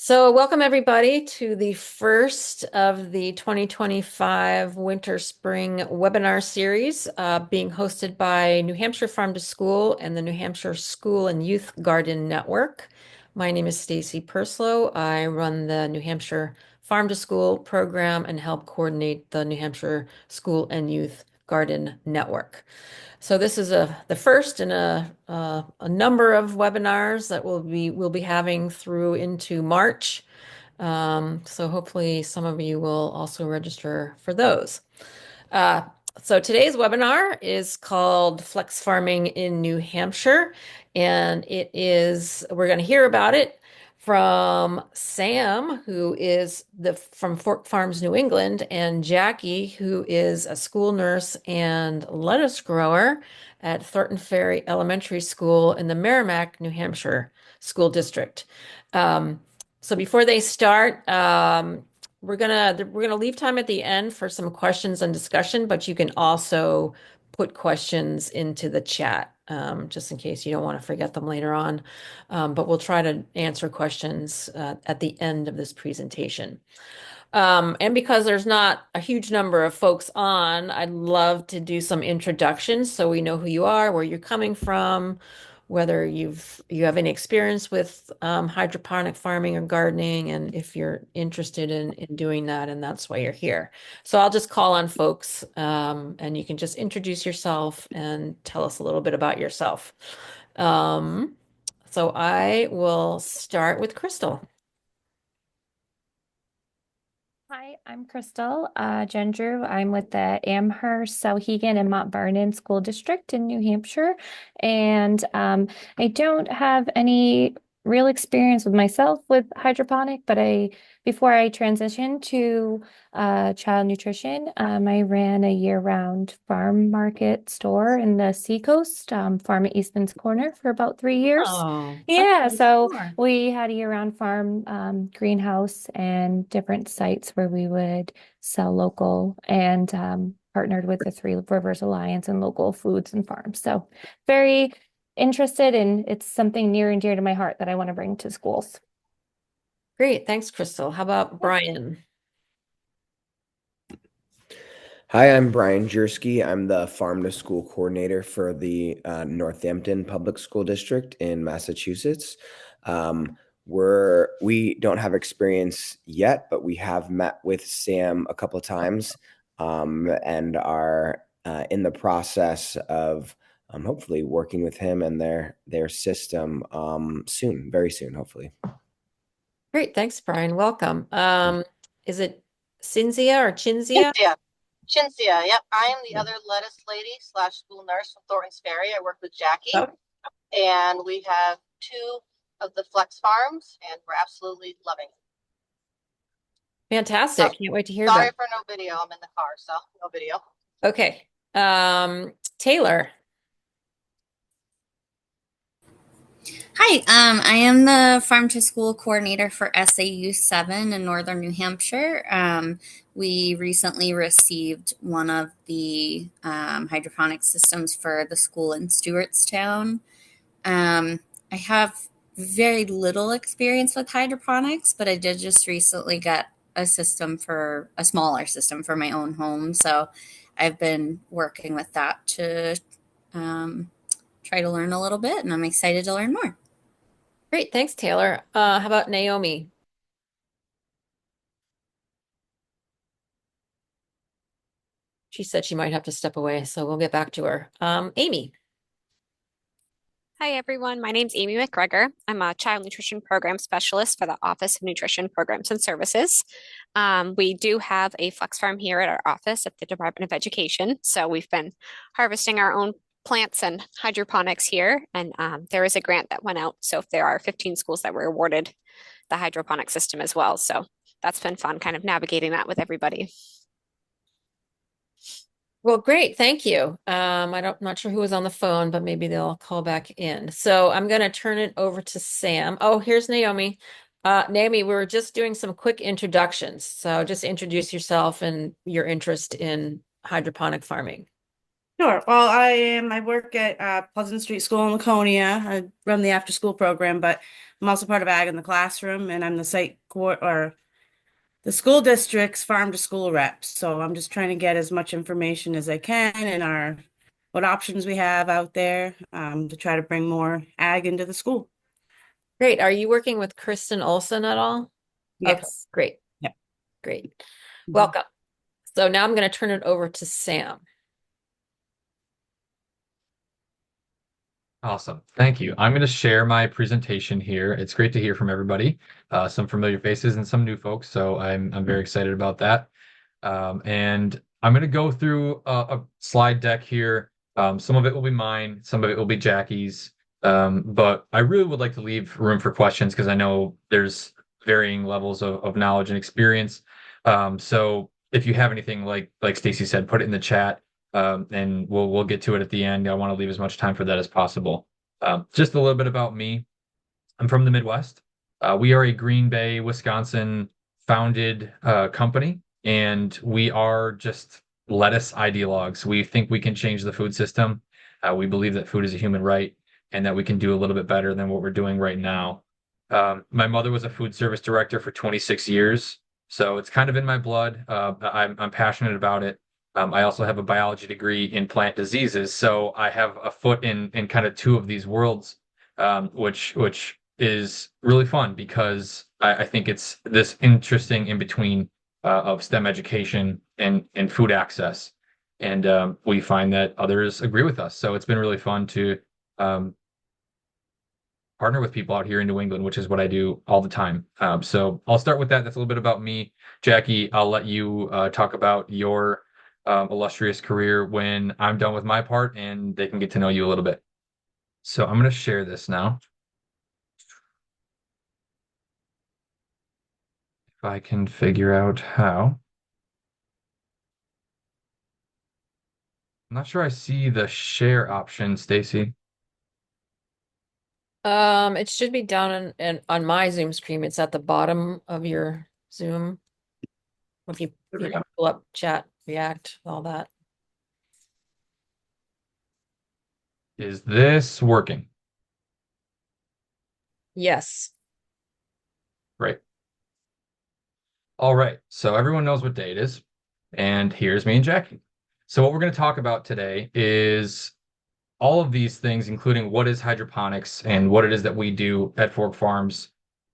So, welcome everybody to the first of the 2025 Winter Spring webinar series being hosted by New Hampshire Farm to School and the New Hampshire School and Youth Garden Network. My name is Stacy Purslow. I run the New Hampshire Farm to School program and help coordinate the New Hampshire School and Youth Garden Network. So this is the first in a number of webinars that we'll be having through into March. So hopefully some of you will also register for those. Uh, so today's webinar is called Flex Farming in New Hampshire, and we're going to hear about it from Sam, who is from Fork Farms, New England, and Jackie, who is a school nurse and lettuce grower at Thornton Ferry Elementary School in the Merrimack, New Hampshire School District. So before they start, we're gonna leave time at the end for some questions and discussion, but you can also put questions into the chat, just in case you don't want to forget them later on. But we'll try to answer questions at the end of this presentation. And because there's not a huge number of folks on, I'd love to do some introductions so we know who you are, where you're coming from, whether you have any experience with hydroponic farming or gardening, and if you're interested in doing that, and that's why you're here. So I'll just call on folks, and you can just introduce yourself and tell us a little bit about yourself. So I will start with Crystal. Hi, I'm Crystal Gendrew. I'm with the Amherst, Sauhegan, and Mount Vernon School District in New Hampshire. And I don't have any real experience with myself with hydroponic, but before I transitioned to child nutrition, I ran a year-round farm market store in the Seacoast, farm at Eastman's Corner for about 3 years. Oh, Yeah, okay, so sure. we had a year-round farm, greenhouse and different sites where we would sell local and partnered with the Three Rivers Alliance and local foods and farms. So very interested, and it's something near and dear to my heart that I want to bring to schools. Great. Thanks, Crystal. How about Yeah. Brian? Hi, I'm Brian Jersky. I'm the Farm to School coordinator for the Northampton Public School District in Massachusetts. We don't have experience yet, but we have met with Sam a couple of times, and are in the process of hopefully working with him and their system soon, very soon, hopefully. Great. Thanks, Brian. Welcome. Is it Cinzia or Chinzia? Cynthia. Chinthia, yep. I am the other lettuce lady slash school nurse from Thornton's Ferry. I work with Jackie, Oh, and we have two of the flex farms, and we're absolutely loving it. So, fantastic. Can't wait to hear sorry about for no video. I'm in the car, so no video. it. Okay. Taylor. Hi, I am the Farm to School coordinator for SAU 7 in Northern New Hampshire. We recently received one of the hydroponic systems for the school in Stewartstown. I have very little experience with hydroponics, but I did just recently get a smaller system for my own home. So I've been working with that to try to learn a little bit, and I'm excited to learn more. Great. Thanks, Taylor. How about Naomi? She said she might have to step away, so we'll get back to her. Amy. Hi, everyone. My name's Amy McGregor. I'm a child nutrition program specialist for the Office of Nutrition Programs and Services. We do have a flex farm here at our office at the Department of Education. So we've been harvesting our own plants and hydroponics here. And there is a grant that went out. So if there are 15 schools that were awarded the hydroponic system as well. So that's been fun kind of navigating that with everybody. Well, great. Thank you. Not sure who was on the phone, but maybe they'll call back in. So I'm going to turn it over to Sam. Oh, here's Naomi. Naomi, we were just doing some quick introductions. So just introduce yourself and your interest in hydroponic farming. Sure. Well, I work at Pleasant Street School in Laconia. I run the after school program, but I'm also part of Ag in the Classroom, and I'm the or the school district's farm to school rep. So I'm just trying to get as much information as I can and our what options we have out there to try to bring more ag into the school. Great. Are you working with Kristen Olson at all? Okay, Yes. great. Yeah. Great. Mhm. Welcome. So now I'm going to turn it over to Sam. Awesome. Thank you. I'm going to share my presentation here. It's great to hear from everybody, some familiar faces and some new folks. So I'm very excited about that. And I'm going to go through a slide deck here. Some of it will be mine, some of it will be Jackie's. But I really would like to leave room for questions because I know there's varying levels of knowledge and experience. So if you have anything like Stacy said, put it in the chat, and we'll get to it at the end. I want to leave as much time for that as possible. Just a little bit about me. I'm from the Midwest. We are a Green Bay, Wisconsin founded company, and we are just lettuce ideologues. We think we can change the food system. We believe that food is a human right and that we can do a little bit better than what we're doing right now. My mother was a food service director for 26 years, so it's kind of in my blood. I'm passionate about it. I also have a biology degree in plant diseases, so I have a foot in kind of two of these worlds, which is really fun because I think it's this interesting in between of STEM education and food access. And we find that others agree with us. So it's been really fun to um, partner with people out here in New England, which is what I do all the time. So I'll start with that. That's a little bit about me. Jackie, I'll let you talk about your illustrious career when I'm done with my part and they can get to know you a little bit. So I'm going to share this now. If I can figure out how. I'm not sure I see the share option, Stacy. It should be down on my Zoom screen. It's at the bottom of your Zoom. If you, There we go. pull up chat, react, all that. Is this working? Yes. Right. All right. So everyone knows what day it is. And here's me and Jackie. So what we're going to talk about today is all of these things, including what is hydroponics and what it is that we do at Fork Farms,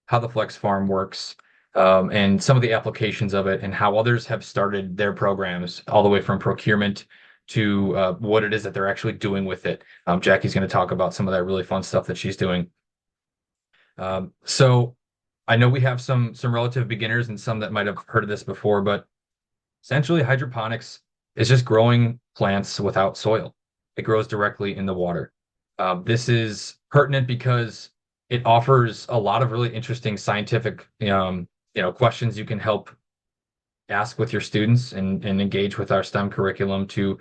how the Flex Farm works, and some of the applications of it, and how others have started their programs, all the way from procurement to what it is that they're actually doing with it. Jackie's going to talk about some of that really fun stuff that she's doing. So I know we have some relative beginners and some that might have heard of this before, but essentially hydroponics is just growing plants without soil. It grows directly in the water. This is pertinent because it offers a lot of really interesting scientific, questions you can help ask with your students and engage with our STEM curriculum to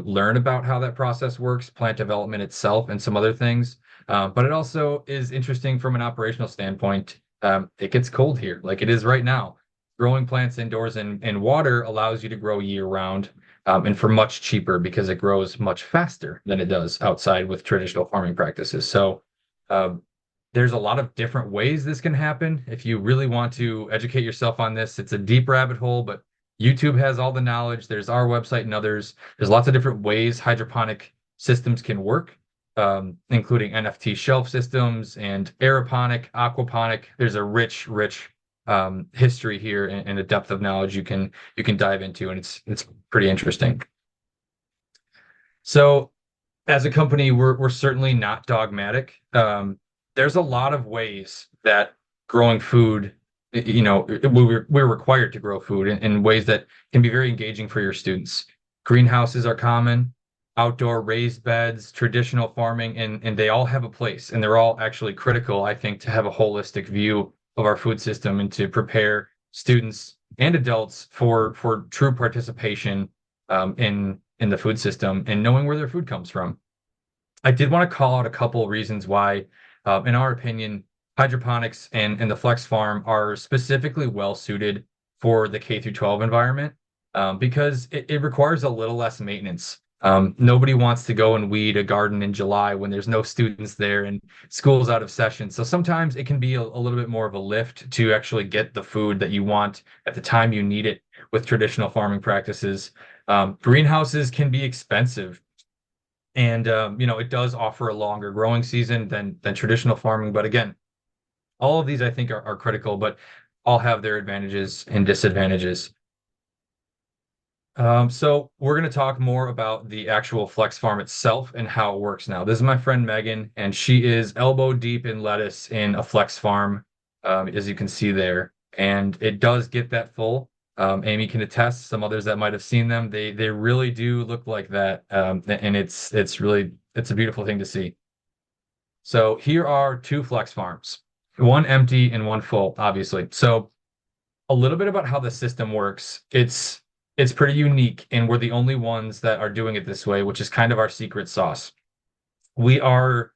learn about how that process works, plant development itself, and some other things. But it also is interesting from an operational standpoint. It gets cold here, like it is right now. Growing plants indoors in water allows you to grow year round, and for much cheaper because it grows much faster than it does outside with traditional farming practices. So, there's a lot of different ways this can happen. If you really want to educate yourself on this, it's a deep rabbit hole, but YouTube has all the knowledge. There's our website and others. There's lots of different ways hydroponic systems can work, including NFT shelf systems and aeroponic, aquaponic. There's a rich history here and a depth of knowledge you can dive into, and it's pretty interesting. So as a company, we're certainly not dogmatic. There's a lot of ways that growing food, we're required to grow food in ways that can be very engaging for your students. Greenhouses are common, outdoor raised beds, traditional farming, and they all have a place, and they're all actually critical, I think, to have a holistic view of our food system and to prepare students and adults for true participation in the food system and knowing where their food comes from. I did want to call out a couple of reasons why, in our opinion, hydroponics and the Flex Farm are specifically well suited for the K through 12 environment, because it requires a little less maintenance. Nobody wants to go and weed a garden in July when there's no students there and school's out of session. So sometimes it can be a little bit more of a lift to actually get the food that you want at the time you need it with traditional farming practices. Greenhouses can be expensive. And it does offer a longer growing season than traditional farming. But again, all of these I think are critical, but all have their advantages and disadvantages. So we're going to talk more about the actual flex farm itself and how it works now. This is my friend Megan, and she is elbow deep in lettuce in a flex farm, as you can see there. And it does get that full. Amy can attest. Some others that might have seen them, they really do look like that, and it's a beautiful thing to see. So here are two flex farms, one empty and one full, obviously. So a little bit about how the system works. It's pretty unique, and we're the only ones that are doing it this way, which is kind of our secret sauce. We are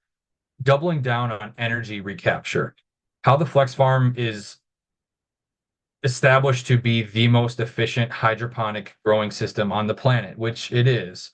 doubling down on energy recapture. How the flex farm is established to be the most efficient hydroponic growing system on the planet, which it is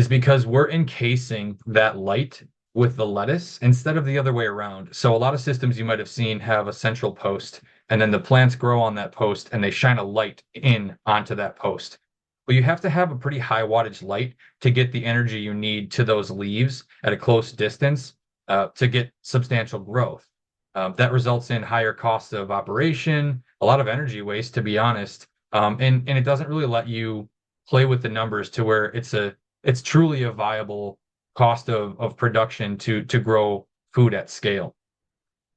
because we're encasing that light with the lettuce instead of the other way around. So a lot of systems you might have seen have a central post, and then the plants grow on that post and they shine a light in onto that post. But you have to have a pretty high wattage light to get the energy you need to those leaves at a close distance to get substantial growth. That results in higher costs of operation, a lot of energy waste, to be honest, and it doesn't really let you play with the numbers to where it's truly a viable cost of production to grow food at scale.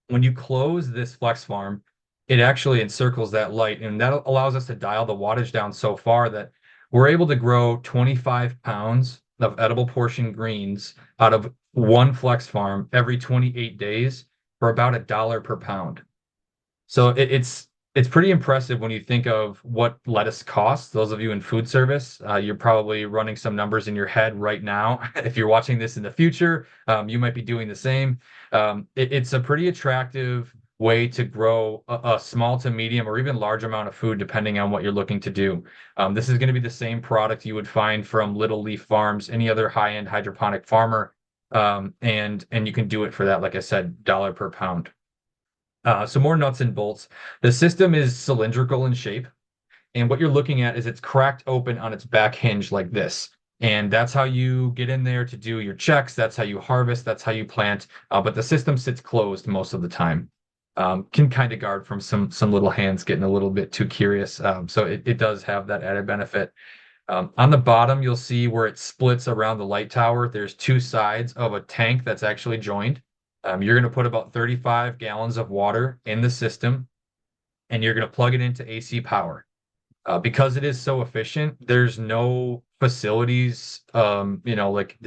When you close this flex farm, it actually encircles that light, and that allows us to dial the wattage down so far that we're able to grow 25 pounds of edible portion greens out of one flex farm every 28 days for about $1 per pound. So it's pretty impressive when you think of what lettuce costs. Those of you in food service, you're probably running some numbers in your head right now. If you're watching this in the future, you might be doing the same. It's a pretty attractive way to grow a small to medium or even large amount of food, depending on what you're looking to do. This is going to be the same product you would find from Little Leaf Farms, any other high-end hydroponic farmer, and you can do it for that, like I said, $1 per pound. So more nuts and bolts. The system is cylindrical in shape, and what you're looking at is it's cracked open on its back hinge like this. And that's how you get in there to do your checks. That's how you harvest. That's how you plant. But the system sits closed most of the time. Can kind of guard from some little hands getting a little bit too curious. So it does have that added benefit. On the bottom, you'll see where it splits around the light tower. There's two sides of a tank that's actually joined. You're going to put about 35 gallons of water in the system, and you're going to plug it into AC power. Because it is so efficient, there's no facilities, like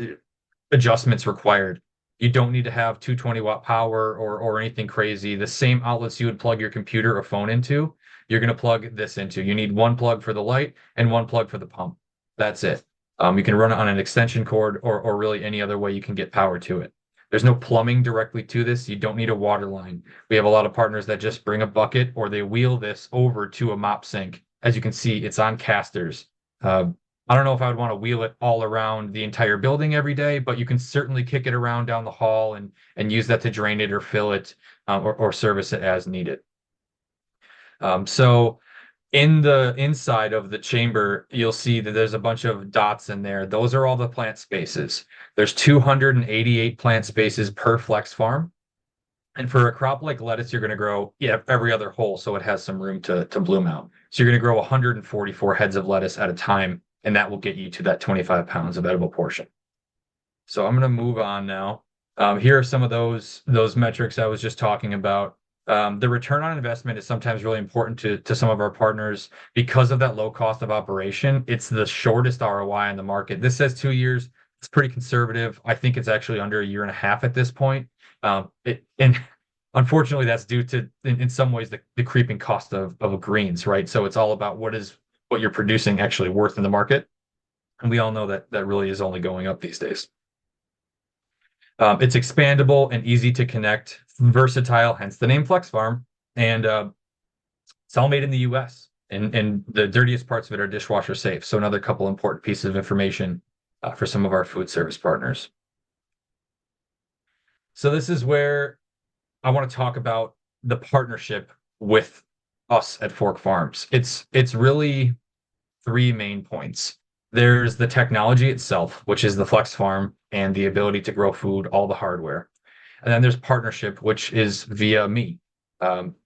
adjustments required. You don't need to have 220-watt power or anything crazy. The same outlets you would plug your computer or phone into, you're going to plug this into. You need one plug for the light and one plug for the pump. That's it. You can run it on an extension cord or really any other way you can get power to it. There's no plumbing directly to this. You don't need a water line. We have a lot of partners that just bring a bucket or they wheel this over to a mop sink. As you can see, it's on casters. I don't know if I would want to wheel it all around the entire building every day, but you can certainly kick it around down the hall and use that to drain it or fill it or service it as needed. So in the inside of the chamber, you'll see that there's a bunch of dots in there. Those are all the plant spaces. There's 288 plant spaces per flex farm. And for a crop like lettuce, you're going to grow every other hole so it has some room to bloom out. So you're going to grow 144 heads of lettuce at a time, and that will get you to that 25 pounds of edible portion. So I'm going to move on now. Here are some of those metrics I was just talking about. The return on investment is sometimes really important to some of our partners because of that low cost of operation. It's the shortest ROI on the market. This says 2 years. It's pretty conservative. I think it's actually under a year and a half at this point. And unfortunately, that's due to, in some ways, the creeping cost of greens, right? So it's all about what you're producing actually worth in the market. And we all know that really is only going up these days. It's expandable and easy to connect, versatile, hence the name Flex Farm. And it's all made in the US. And the dirtiest parts of it are dishwasher safe. So another couple important pieces of information. for some of our food service partners. So this is where I want to talk about the partnership with us at Fork Farms. It's really three main points. There's the technology itself, which is the Flex Farm and the ability to grow food, all the hardware. And then there's partnership, which is via me.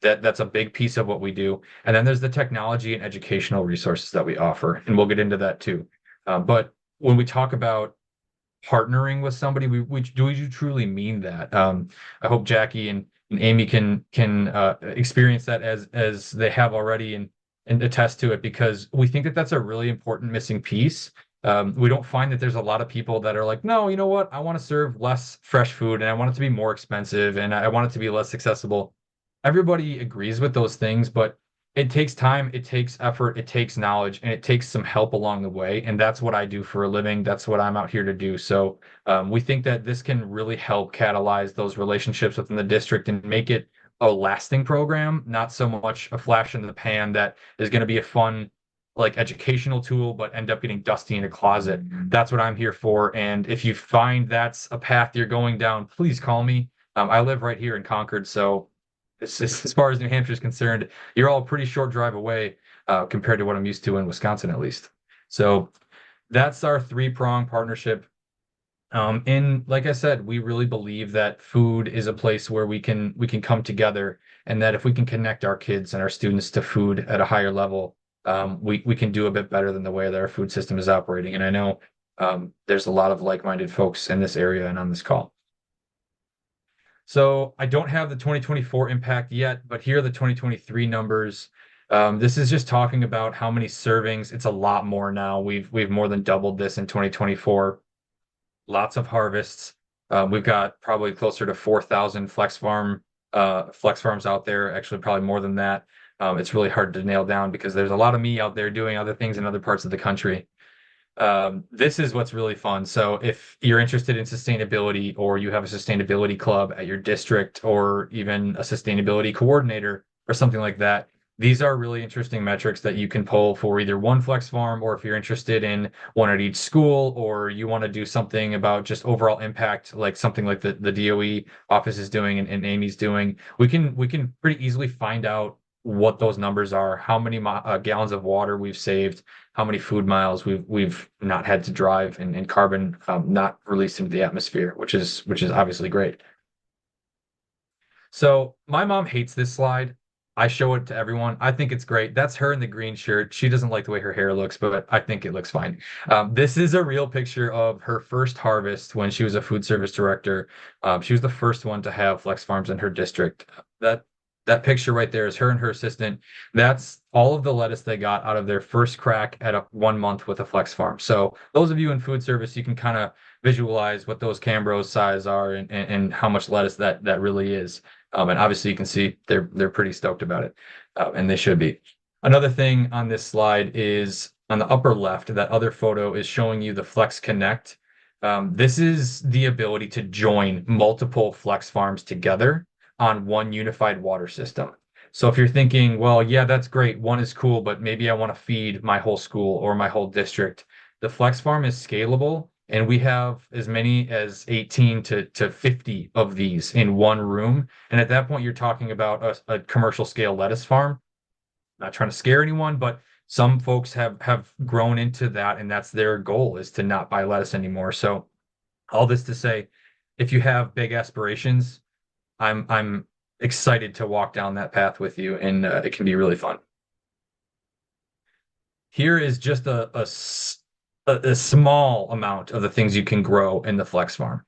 That's a big piece of what we do. And then there's the technology and educational resources that we offer, and we'll get into that too. But when we talk about partnering with somebody, we do you truly mean that? I hope Jackie and Amy can experience that as they have already and attest to it, because we think that that's a really important missing piece. We don't find that there's a lot of people that are like, no, you know what? I want to serve less fresh food and I want it to be more expensive and I want it to be less accessible. Everybody agrees with those things, but it takes time, it takes effort, it takes knowledge, and it takes some help along the way. And that's what I do for a living. That's what I'm out here to do. So we think that this can really help catalyze those relationships within the district and make it a lasting program, not so much a flash in the pan that is going to be a fun, like educational tool, but end up getting dusty in a closet. That's what I'm here for. And if you find that's a path you're going down, please call me. I live right here in Concord, so as far as New Hampshire is concerned, you're all a pretty short drive away compared to what I'm used to in Wisconsin, at least. So that's our three-prong partnership. And like I said, we really believe that food is a place where we can come together, and that if we can connect our kids and our students to food at a higher level, we can do a bit better than the way that our food system is operating. And I know there's a lot of like-minded folks in this area and on this call. So I don't have the 2024 impact yet, but here are the 2023 numbers. This is just talking about how many servings. It's a lot more now. We've more than doubled this in 2024. Lots of harvests. We've got probably closer to 4,000 flex farms out there. Actually, probably more than that. It's really hard to nail down because there's a lot of me out there doing other things in other parts of the country. This is what's really fun. So if you're interested in sustainability, or you have a sustainability club at your district, or even a sustainability coordinator or something like that, these are really interesting metrics that you can pull for either one flex farm, or if you're interested in one at each school, or you want to do something about just overall impact, like something like the DOE office is doing and Amy's doing. We can pretty easily find out what those numbers are, how many gallons of water we've saved, how many food miles we've not had to drive, and carbon not released into the atmosphere, which is obviously great. So my mom hates this slide. I show it to everyone. I think it's great. That's her in the green shirt. She doesn't like the way her hair looks, but I think it looks fine. This is a real picture of her first harvest when she was a food service director. She was the first one to have flex farms in her district. That picture right there is her and her assistant. That's all of the lettuce they got out of their first crack at 1 month with a flex farm. So those of you in food service, you can kind of visualize what those Cambros size are, and how much lettuce that really is. And obviously you can see they're pretty stoked about it, and they should be. Another thing on this slide is on the upper left, that other photo is showing you the Flex Connect. This is the ability to join multiple flex farms together on one unified water system. So if you're thinking, well, yeah, that's great, one is cool, but maybe I want to feed my whole school or my whole district, the flex farm is scalable, and we have as many as 18 to 50 of these in one room. And at that point, you're talking about a commercial scale lettuce farm. Not trying to scare anyone, but some folks have grown into that, and that's their goal, is to not buy lettuce anymore. So all this to say, if you have big aspirations, I'm excited to walk down that path with you, and it can be really fun. Here is just a small amount of the things you can grow in the flex farm.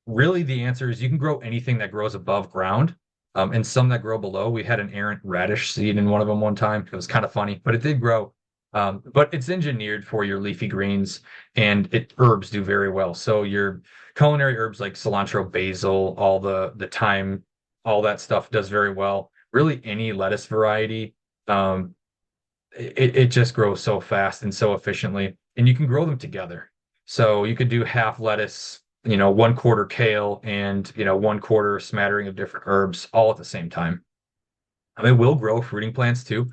Really, the answer is you can grow anything that grows above ground, and some that grow below. We had an errant radish seed in one of them one time. It was kind of funny, but it did grow. But it's engineered for your leafy greens, and herbs do very well. So your culinary herbs like cilantro, basil, all the thyme, all that stuff does very well. Really, any lettuce variety, it just grows so fast and so efficiently, and you can grow them together. So you could do half lettuce, 1/4 kale, and 1/4 smattering of different herbs all at the same time. I mean, it will grow fruiting plants too.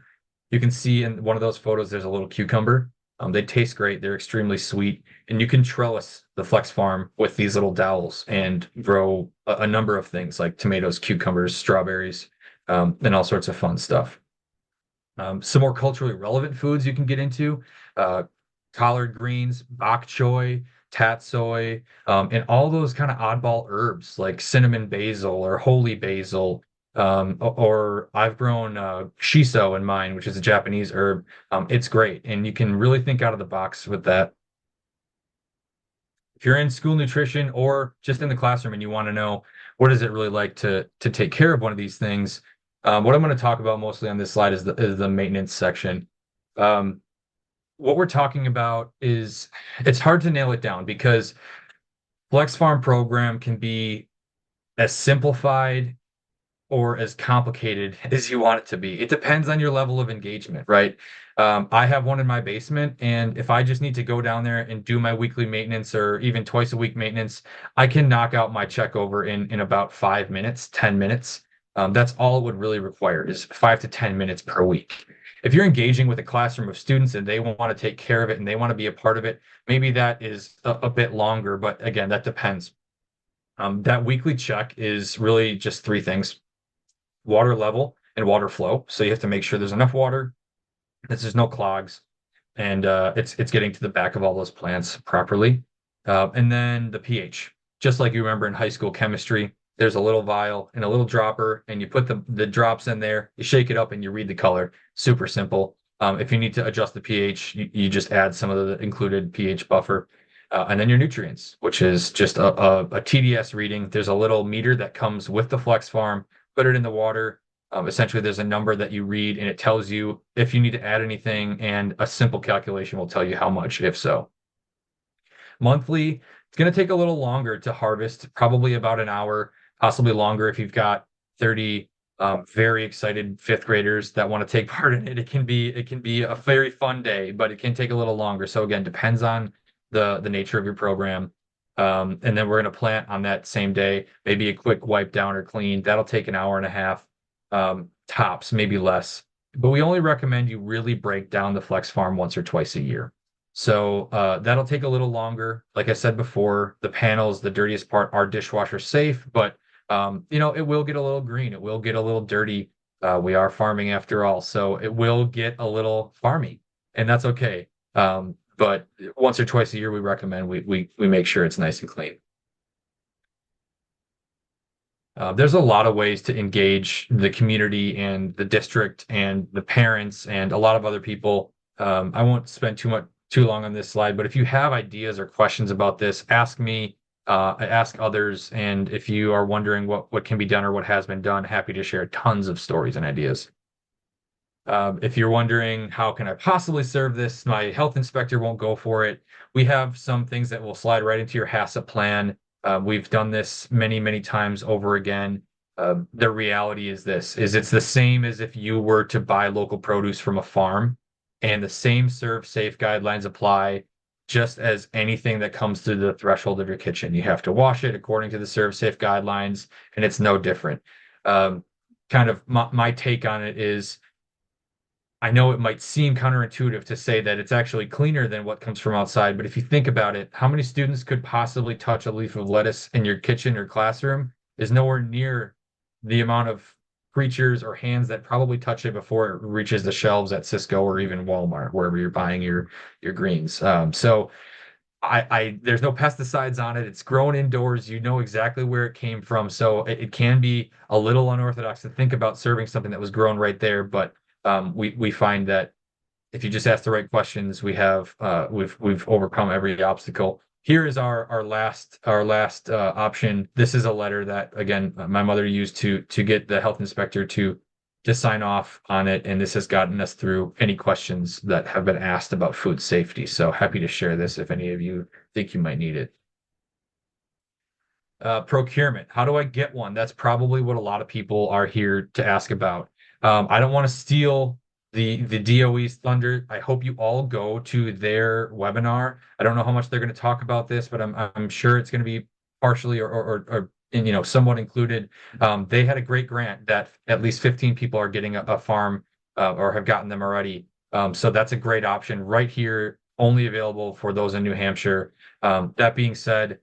You can see in one of those photos, there's a little cucumber. They taste great. They're extremely sweet, and you can trellis the Flex Farm with these little dowels and grow a number of things like tomatoes, cucumbers, strawberries, and all sorts of fun stuff. Some more culturally relevant foods you can get into, uh, collard greens, bok choy, tatsoi, and all those kind of oddball herbs like cinnamon basil or holy basil. Or I've grown shiso in mine, which is a Japanese herb. It's great, and you can really think out of the box with that. If you're in school nutrition or just in the classroom and you want to know what is it really like to take care of one of these things, what I'm going to talk about mostly on this slide is the maintenance section. Um, what we're talking about is it's hard to nail it down because Flex Farm program can be as simplified or as complicated as you want it to be. It depends on your level of engagement, right? I have one in my basement, and if I just need to go down there and do my weekly maintenance or even twice a week maintenance, I can knock out my check over in about 5 minutes, 10 minutes. That's all it would really require is 5 to 10 minutes per week. If you're engaging with a classroom of students and they want to take care of it and they want to be a part of it, maybe that is a bit longer, but again, that depends. That weekly check is really just three things: water level and water flow. So you have to make sure there's enough water, that there's no clogs, and it's getting to the back of all those plants properly. And then the pH, just like you remember in high school chemistry, there's a little vial and a little dropper, and you put the drops in there, you shake it up, and you read the color. Super simple. If you need to adjust the pH, you just add some of the included pH buffer. And then your nutrients, which is just a TDS reading. There's a little meter that comes with the Flex Farm. Put it in the water. Essentially, there's a number that you read, and it tells you if you need to add anything, and a simple calculation will tell you how much, if so. Monthly, it's going to take a little longer to harvest, probably about an hour, possibly longer if you've got 30 very excited fifth graders that want to take part in it. It can be a very fun day, but it can take a little longer. So again, depends on the nature of your program. And then we're going to plant on that same day, maybe a quick wipe down or clean. That'll take an hour and a half, tops, maybe less. But we only recommend you really break down the Flex Farm once or twice a year. So that'll take a little longer. Like I said before, the panels, the dirtiest part, are dishwasher safe, but it will get a little green. It will get a little dirty. We are farming after all, so it will get a little farmy, and that's okay. But once or twice a year, we recommend we make sure it's nice and clean. There's a lot of ways to engage the community and the district and the parents and a lot of other people. I won't spend too long on this slide, but if you have ideas or questions about this, ask me, ask others, and if you are wondering what can be done or what has been done, happy to share tons of stories and ideas. If you're wondering how can I possibly serve this, my health inspector won't go for it. We have some things that will slide right into your HACCP plan. We've done this many, many times over again. The reality is it's the same as if you were to buy local produce from a farm, and the same serve safe guidelines apply just as anything that comes through the threshold of your kitchen. You have to wash it according to the serve safe guidelines, and it's no different. Kind of my take on it is, I know it might seem counterintuitive to say that it's actually cleaner than what comes from outside, but if you think about it, how many students could possibly touch a leaf of lettuce in your kitchen or classroom is nowhere near the amount of creatures or hands that probably touch it before it reaches the shelves at Cisco or even Walmart, wherever you're buying your greens. So there's no pesticides on it. It's grown indoors. You know exactly where it came from. So it can be a little unorthodox to think about serving something that was grown right there, but we find that if you just ask the right questions, we've overcome every obstacle. Here is our last option. This is a letter that again my mother used to get the health inspector to sign off on it, and this has gotten us through any questions that have been asked about food safety. So happy to share this if any of you think you might need it. Procurement. How do I get one? That's probably what a lot of people are here to ask about. I don't want to steal the DOE's thunder. I hope you all go to their webinar. I don't know how much they're going to talk about this, but I'm sure it's going to be partially or somewhat included. They had a great grant that at least 15 people are getting a farm or have gotten them already. So that's a great option right here only available for those in New Hampshire. That being said,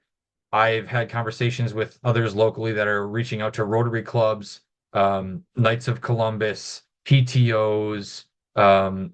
I've had conversations with others locally that are reaching out to Rotary clubs, Knights of Columbus, PTOs,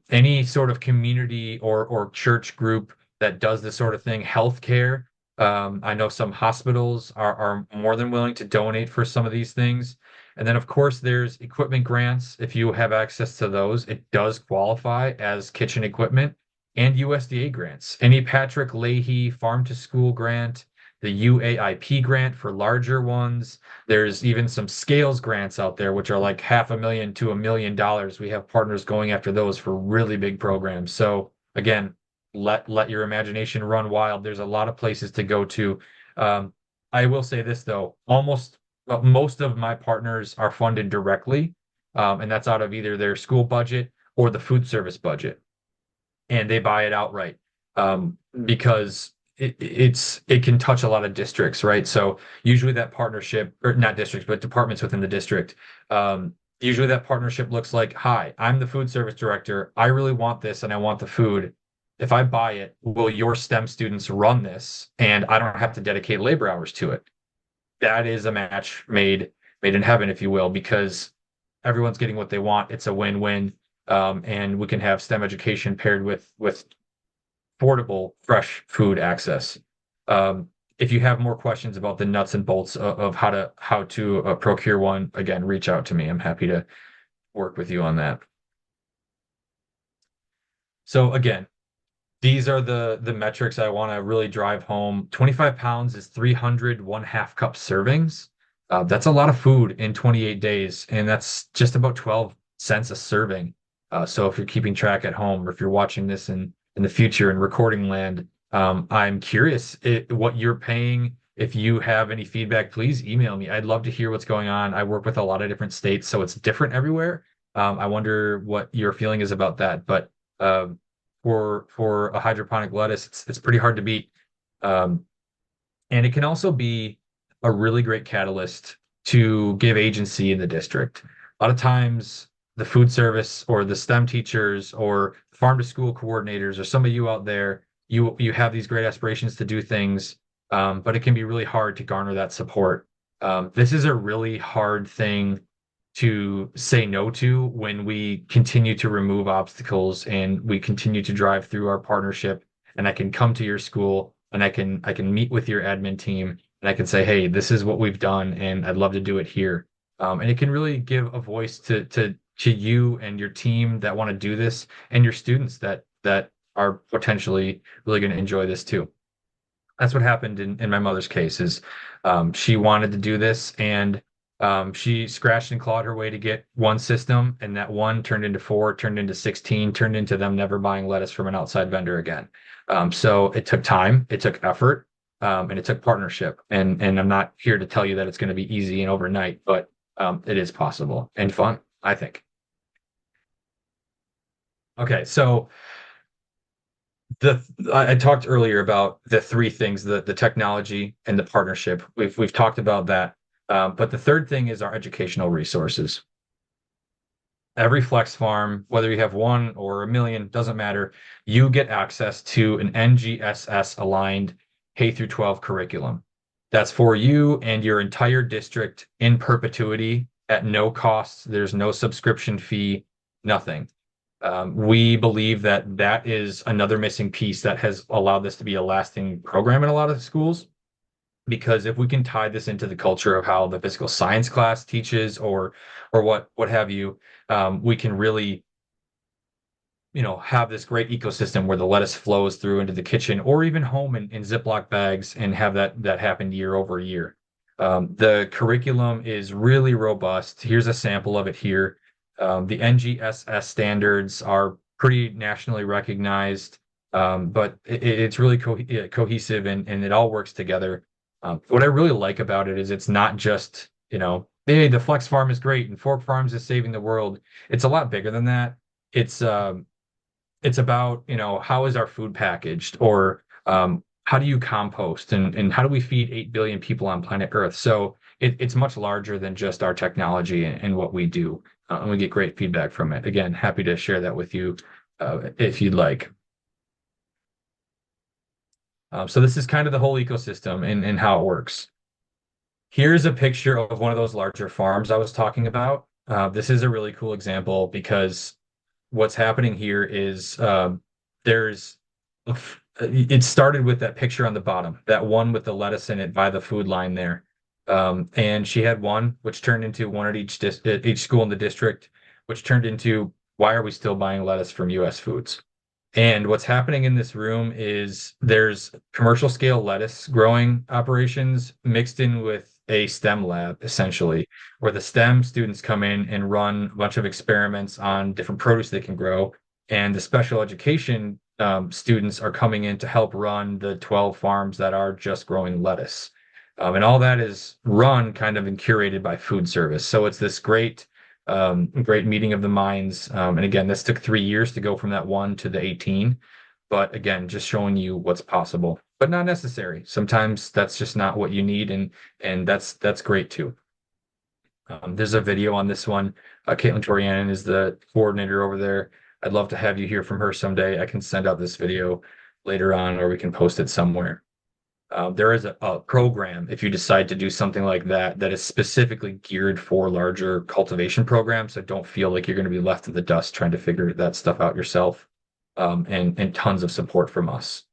any sort of community or church group that does this sort of thing. Healthcare. I know some hospitals are more than willing to donate for some of these things. And then, of course, there's equipment grants. If you have access to those, it does qualify as kitchen equipment, and USDA grants. Any Patrick Leahy Farm to School grant, the UAIP grant for larger ones. There's even some scales grants out there, which are like $500,000 to $1 million. We have partners going after those for really big programs. So again, let your imagination run wild. There's a lot of places to go to. I will say this though, most of my partners are funded directly, and that's out of either their school budget or the food service budget, and they buy it outright, because it can touch a lot of districts, right? So usually that partnership, or not districts, but departments within the district, usually that partnership looks like, hi, I'm the food service director. I really want this and I want the food. If I buy it, will your STEM students run this? And I don't have to dedicate labor hours to it. That is a match made in heaven, if you will, because everyone's getting what they want. It's a win-win. And we can have STEM education paired with affordable, fresh food access. If you have more questions about the nuts and bolts of how to procure one, again, reach out to me. I'm happy to work with you on that. So again, these are the metrics I want to really drive home. 25 pounds is 300 1/2 cup servings. That's a lot of food in 28 days, and that's just about 12 cents a serving. So if you're keeping track at home, or if you're watching this in the future in recording land, I'm curious what you're paying. If you have any feedback, please email me. I'd love to hear what's going on. I work with a lot of different states, so it's different everywhere. I wonder what your feeling is about that. But for a hydroponic lettuce, it's pretty hard to beat. Um, and it can also be a really great catalyst to give agency in the district. A lot of times, the food service or the STEM teachers or farm to school coordinators or some of you out there, you have these great aspirations to do things, but it can be really hard to garner that support. This is a really hard thing to say no to when we continue to remove obstacles and we continue to drive through our partnership. And I can come to your school and I can meet with your admin team and I can say, hey, this is what we've done, and I'd love to do it here. And it can really give a voice to you and your team that want to do this, and your students that are potentially really going to enjoy this too. That's what happened in my mother's case. Is she wanted to do this, and she scratched and clawed her way to get one system, and that one turned into four, turned into 16, turned into them never buying lettuce from an outside vendor again. So it took time, it took effort, and it took partnership. And I'm not here to tell you that it's going to be easy and overnight, but it is possible and fun, I think. Okay, so I talked earlier about the three things: the technology and the partnership. We've talked about that, but the third thing is our educational resources. Every flex farm, whether you have one or a million, doesn't matter. You get access to an NGSS aligned K through 12 curriculum. That's for you and your entire district in perpetuity at no cost. There's no subscription fee, nothing. We believe that that is another missing piece that has allowed this to be a lasting program in a lot of schools. Because if we can tie this into the culture of how the physical science class teaches, or what have you, we can really, have this great ecosystem where the lettuce flows through into the kitchen or even home in Ziploc bags, and have that happen year over year. The curriculum is really robust. Here's a sample of it here. The NGSS standards are pretty nationally recognized, but it's really cohesive, and it all works together. What I really like about it is it's not just, hey, the Flex Farm is great and Fork Farms is saving the world. It's a lot bigger than that. It's about, how is our food packaged, or how do you compost, and how do we feed 8 billion people on planet Earth? So it's much larger than just our technology and what we do. And we get great feedback from it. Again, happy to share that with you if you'd like. So this is kind of the whole ecosystem and how it works. Here's a picture of one of those larger farms I was talking about. This is a really cool example because what's happening here is there's it started with that picture on the bottom, that one with the lettuce in it by the food line there. And she had one which turned into one at each school in the district, which turned into why are we still buying lettuce from US Foods? And what's happening in this room is there's commercial scale lettuce growing operations mixed in with a STEM lab, essentially, where the STEM students come in and run a bunch of experiments on different produce they can grow. And the special education students are coming in to help run the 12 farms that are just growing lettuce. And all that is run kind of and curated by food service. So it's this great meeting of the minds. And again, this took 3 years to go from that one to the 18. But again, just showing you what's possible, but not necessary. Sometimes that's just not what you need, and that's great too. There's a video on this one. Caitlin Torianen is the coordinator over there. I'd love to have you hear from her someday. I can send out this video later on, or we can post it somewhere. There is a program if you decide to do something like that that is specifically geared for larger cultivation programs. So don't feel like you're going to be left in the dust trying to figure that stuff out yourself. And tons of support from us.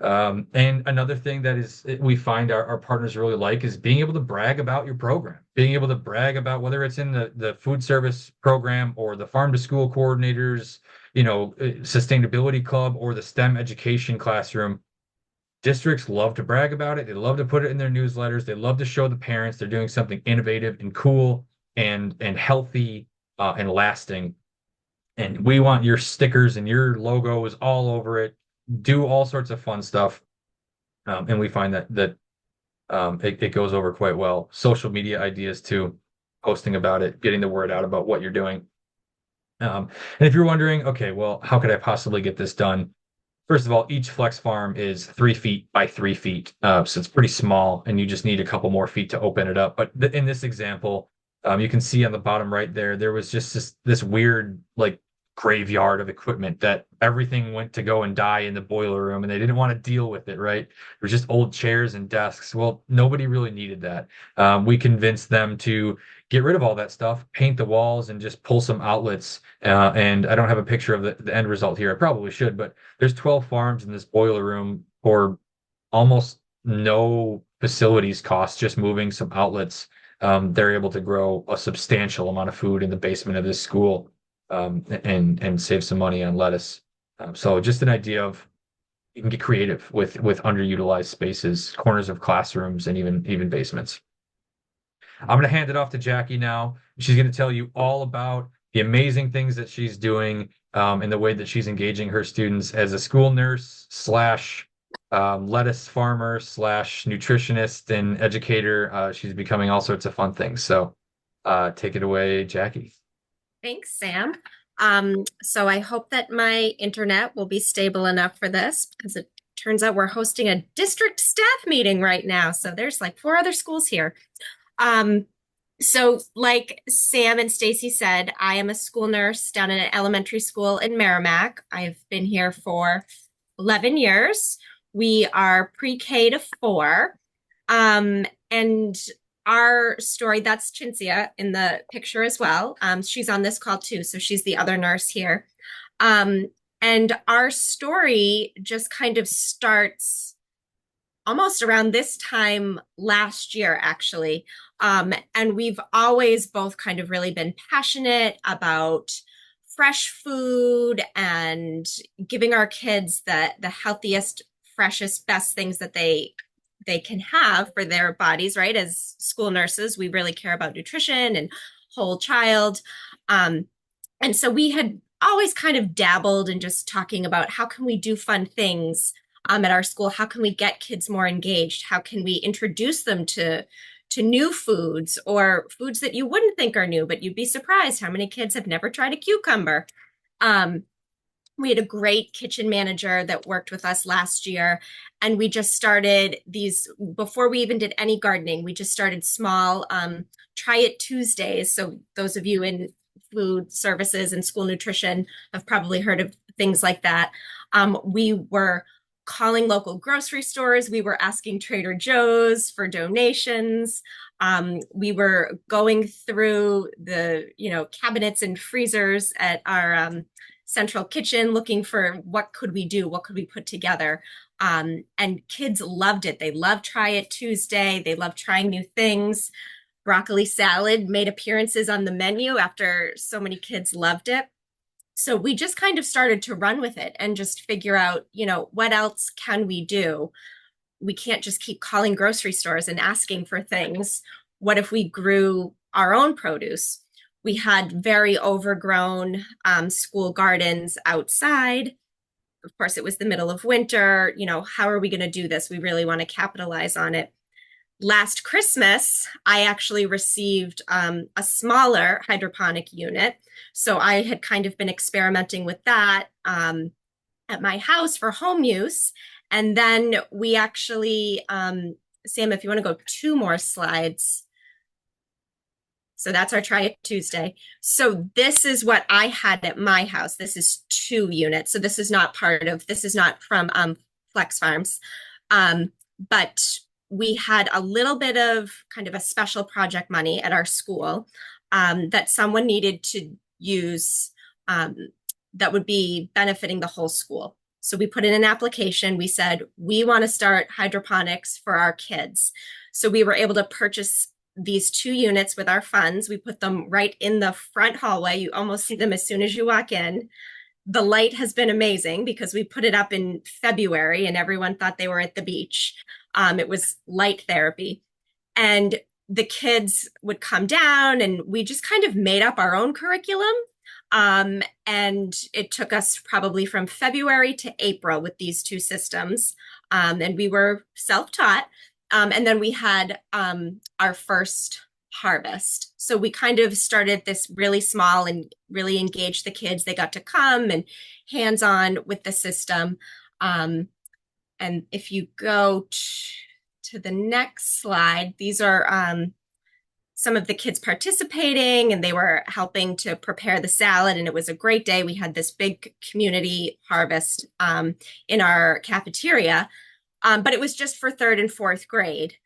And another thing that is we find our partners really like is being able to brag about your program, being able to brag about whether it's in the food service program or the farm to school coordinators, sustainability club or the STEM education classroom. Districts love to brag about it. They love to put it in their newsletters. They love to show the parents they're doing something innovative and cool and healthy and lasting. And we want your stickers and your logos all over it. Do all sorts of fun stuff. And we find that it goes over quite well. Social media ideas too, posting about it, getting the word out about what you're doing. And if you're wondering, okay, well, how could I possibly get this done? First of all, each flex farm is 3 feet by 3 feet. So it's pretty small, and you just need a couple more feet to open it up. But in this example, you can see on the bottom right there was just this weird, like, graveyard of equipment that everything went to go and die in the boiler room, and they didn't want to deal with it, right? It was just old chairs and desks. Well, nobody really needed that. We convinced them to get rid of all that stuff, paint the walls, and just pull some outlets. And I don't have a picture of the end result here. I probably should, but there's 12 farms in this boiler room for almost no facilities cost, just moving some outlets. They're able to grow a substantial amount of food in the basement of this school, and save some money on lettuce. So just an idea of you can get creative with underutilized spaces, corners of classrooms, and even basements. I'm going to hand it off to Jackie now. She's going to tell you all about the amazing things that she's doing, and the way that she's engaging her students as a school nurse slash lettuce farmer slash nutritionist and educator. She's becoming all sorts of fun things. So take it away, Jackie. Thanks, Sam. So I hope that my internet will be stable enough for this because it turns out we're hosting a district staff meeting right now. So there's like 4 other schools here. So like Sam and Stacy said, I am a school nurse down in an elementary school in Merrimack. I've been here for 11 years. We are pre-K to 4. And our story, that's Chintzia in the picture as well. She's on this call too, so she's the other nurse here. And our story just kind of starts almost around this time last year, actually. And we've always both kind of really been passionate about fresh food and giving our kids the healthiest, freshest, best things that they can have for their bodies, right? As school nurses, we really care about nutrition and whole child. And so we had always kind of dabbled in just talking about how can we do fun things at our school? How can we get kids more engaged? How can we introduce them to new foods or foods that you wouldn't think are new, but you'd be surprised how many kids have never tried a cucumber. We had a great kitchen manager that worked with us last year, and we just started these before we even did any gardening. We just started small Try It Tuesdays. So those of you in food services and school nutrition have probably heard of things like that. We were calling local grocery stores. We were asking Trader Joe's for donations. We were going through the, cabinets and freezers at our central kitchen looking for what could we do, what could we put together. And kids loved it. They loved Try It Tuesday. They loved trying new things. Broccoli salad made appearances on the menu after so many kids loved it. So we just kind of started to run with it and just figure out, what else can we do? We can't just keep calling grocery stores and asking for things. What if we grew our own produce? We had very overgrown school gardens outside. Of course, it was the middle of winter. How are we going to do this? We really want to capitalize on it. Last Christmas, I actually received a smaller hydroponic unit. So I had kind of been experimenting with that at my house for home use. And then we actually, Sam, if you want to go 2 more slides. So that's our Try It Tuesday. So this is what I had at my house. This is 2 units. So this is not from Flex Farms. But we had a little bit of kind of a special project money at our school that someone needed to use that would be benefiting the whole school. So we put in an application. We said, we want to start hydroponics for our kids. So we were able to purchase these 2 units with our funds. We put them right in the front hallway. You almost see them as soon as you walk in. The light has been amazing because we put it up in February and everyone thought they were at the beach. It was light therapy. And the kids would come down and we just kind of made up our own curriculum. And it took us probably from February to April with these 2 systems. And we were self-taught. And then we had our first harvest. So we kind of started this really small and really engaged the kids. They got to come and hands-on with the system. And if you go to the next slide, these are some of the kids participating, and they were helping to prepare the salad. And it was a great day. We had this big community harvest in our cafeteria, but it was just for 3rd and 4th grade.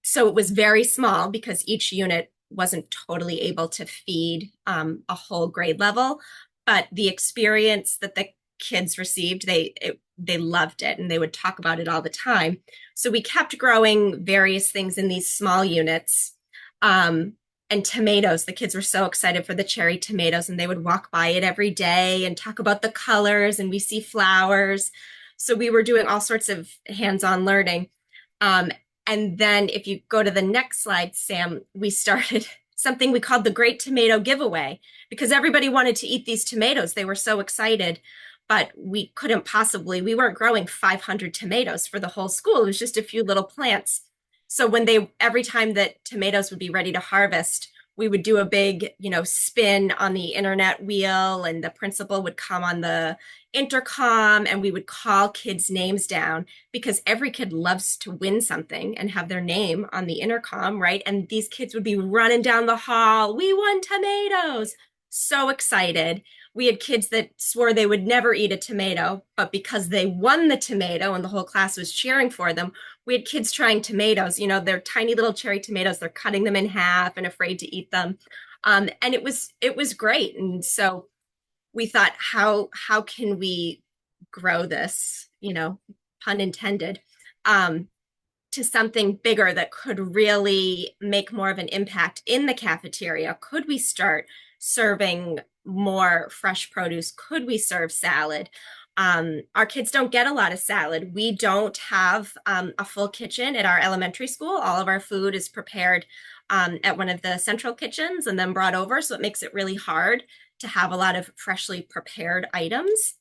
So it was very small because each unit wasn't totally able to feed a whole grade level. But the experience that the kids received, they loved it and they would talk about it all the time. So we kept growing various things in these small units. And tomatoes, the kids were so excited for the cherry tomatoes and they would walk by it every day and talk about the colors, and we see flowers. So we were doing all sorts of hands-on learning. And then if you go to the next slide, Sam, we started something we called the Great Tomato Giveaway because everybody wanted to eat these tomatoes. They were so excited. But we weren't growing 500 tomatoes for the whole school. It was just a few little plants. So every time that tomatoes would be ready to harvest, we would do a big, spin on the internet wheel, and the principal would come on the intercom and we would call kids' names down because every kid loves to win something and have their name on the intercom, right? And these kids would be running down the hall. We won tomatoes. So excited. We had kids that swore they would never eat a tomato, but because they won the tomato and the whole class was cheering for them, we had kids trying tomatoes. They're tiny little cherry tomatoes. They're cutting them in half and afraid to eat them. And it was great. And so we thought, how can we grow this, pun intended, to something bigger that could really make more of an impact in the cafeteria? Could we start serving more fresh produce? Could we serve salad? Our kids don't get a lot of salad. We don't have a full kitchen at our elementary school. All of our food is prepared at one of the central kitchens and then brought over. So it makes it really hard to have a lot of freshly prepared items.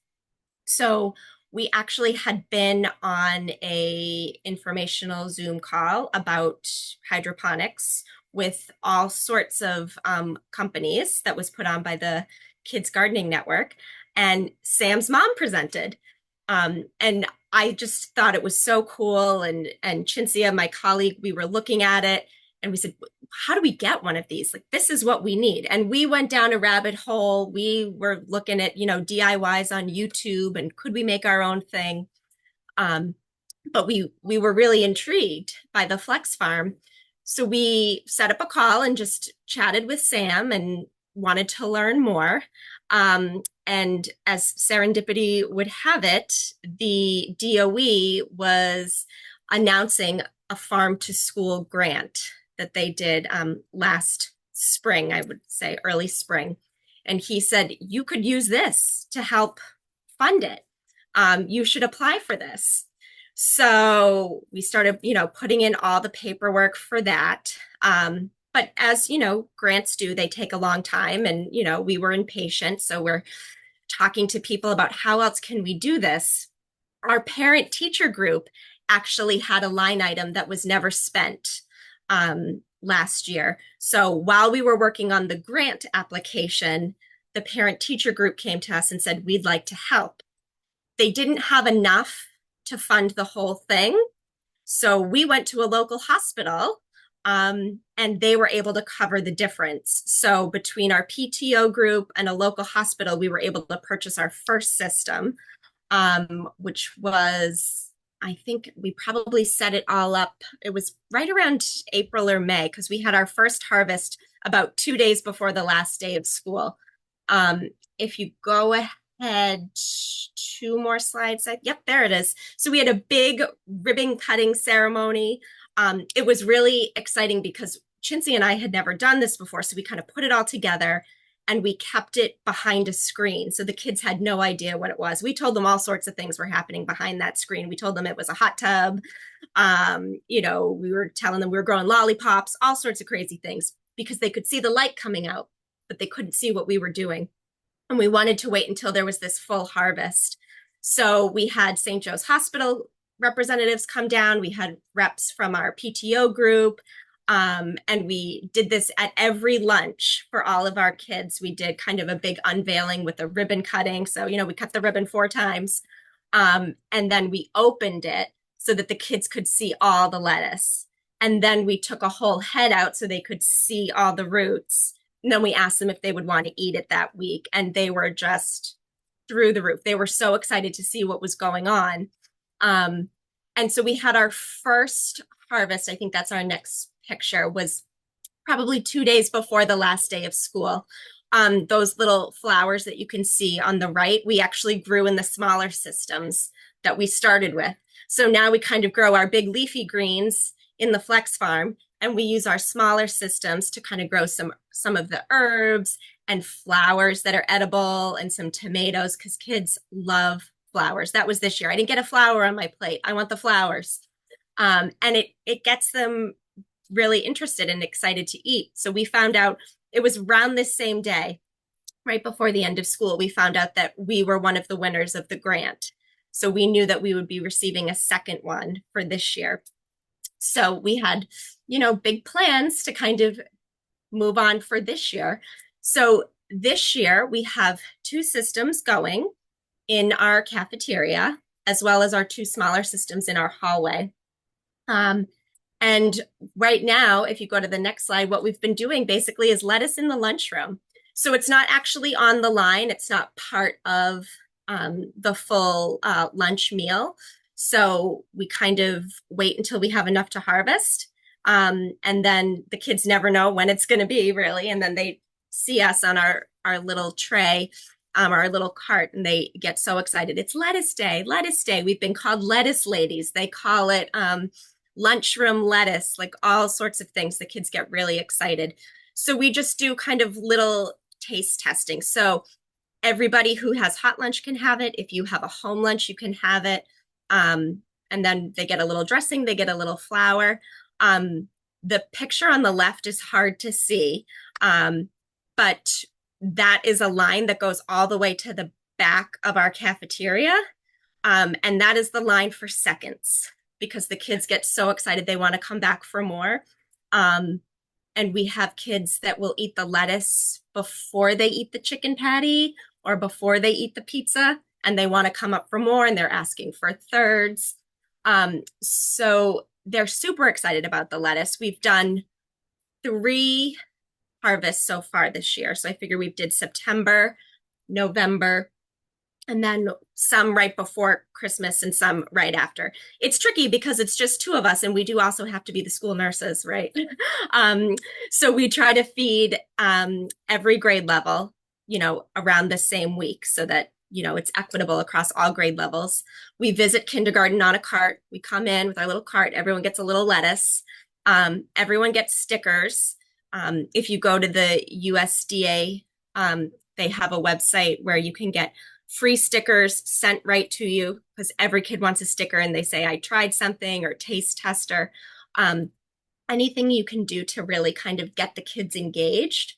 So we actually had been on a informational Zoom call about hydroponics with all sorts of companies that was put on by the Kids Gardening Network. And Sam's mom presented. And I just thought it was so cool. And Chintzia, my colleague, we were looking at it and we said, how do we get one of these? Like, this is what we need. And we went down a rabbit hole. We were looking at, DIYs on YouTube and could we make our own thing? But we were really intrigued by the flex farm. So we set up a call and just chatted with Sam and wanted to learn more. And as serendipity would have it, the DOE was announcing a farm to school grant that they did last spring, I would say early spring. And he said, you could use this to help fund it. You should apply for this. So we started, putting in all the paperwork for that. But as grants do, they take a long time, and we were impatient. So we're talking to people about how else can we do this. Our parent teacher group actually had a line item that was never spent last year. So while we were working on the grant application, the parent teacher group came to us and said, we'd like to help. They didn't have enough to fund the whole thing. So we went to a local hospital and they were able to cover the difference. So between our PTO group and a local hospital, we were able to purchase our first system, which was, I think we probably set it all up. It was right around April or May, because we had our first harvest about 2 days before the last day of school. If you go ahead 2 more slides. Yep, there it is. So we had a big ribbon cutting ceremony. It was really exciting because Chincy and I had never done this before. So we kind of put it all together and we kept it behind a screen. So the kids had no idea what it was. We told them all sorts of things were happening behind that screen. We told them it was a hot tub. We were telling them we were growing lollipops, all sorts of crazy things, because they could see the light coming out, but they couldn't see what we were doing. And we wanted to wait until there was this full harvest. So we had St. Joe's Hospital representatives come down. We had reps from our PTO group. And we did this at every lunch for all of our kids. We did kind of a big unveiling with a ribbon cutting. So, we cut the ribbon 4 times. And then we opened it so that the kids could see all the lettuce. And then we took a whole head out so they could see all the roots. And then we asked them if they would want to eat it that week. And they were just through the roof. They were so excited to see what was going on. And so we had our first harvest. I think that's our next picture, was probably 2 days before the last day of school. Those little flowers that you can see on the right, we actually grew in the smaller systems that we started with. So now we kind of grow our big leafy greens in the flex farm, and we use our smaller systems to kind of grow some of the herbs and flowers that are edible, and some tomatoes, because kids love flowers. That was this year. I didn't get a flower on my plate. I want the flowers. And it gets them really interested and excited to eat. So we found out, it was around this same day, right before the end of school, we found out that we were one of the winners of the grant. So we knew that we would be receiving a second one for this year. So we had, big plans to kind of move on for this year. So this year we have 2 systems going in our cafeteria, as well as our 2 smaller systems in our hallway. And right now, if you go to the next slide, what we've been doing basically is lettuce in the lunchroom. So it's not actually on the line. It's not part of the full lunch meal. So we kind of wait until we have enough to harvest. And then the kids never know when it's going to be, really. And then they see us on our little tray, our little cart, and they get so excited. It's lettuce day, lettuce day. We've been called lettuce ladies. They call it lunchroom lettuce, like all sorts of things. The kids get really excited. So we just do kind of little taste testing. So everybody who has hot lunch can have it. If you have a home lunch, you can have it. And then they get a little dressing, they get a little flour. The picture on the left is hard to see, but that is a line that goes all the way to the back of our cafeteria. And that is the line for seconds, because the kids get so excited they want to come back for more. And we have kids that will eat the lettuce before they eat the chicken patty or before they eat the pizza, and they want to come up for more, and they're asking for thirds. So they're super excited about the lettuce. We've done 3 harvests so far this year. So I figure we did September, November, and then some right before Christmas and some right after. It's tricky because it's just two of us, and we do also have to be the school nurses, right? um, so we try to feed every grade level, around the same week so that, it's equitable across all grade levels. We visit kindergarten on a cart. We come in with our little cart. Everyone gets a little lettuce. Everyone gets stickers. If you go to the USDA, they have a website where you can get free stickers sent right to you because every kid wants a sticker and they say, I tried something, or taste tester. Anything you can do to really kind of get the kids engaged.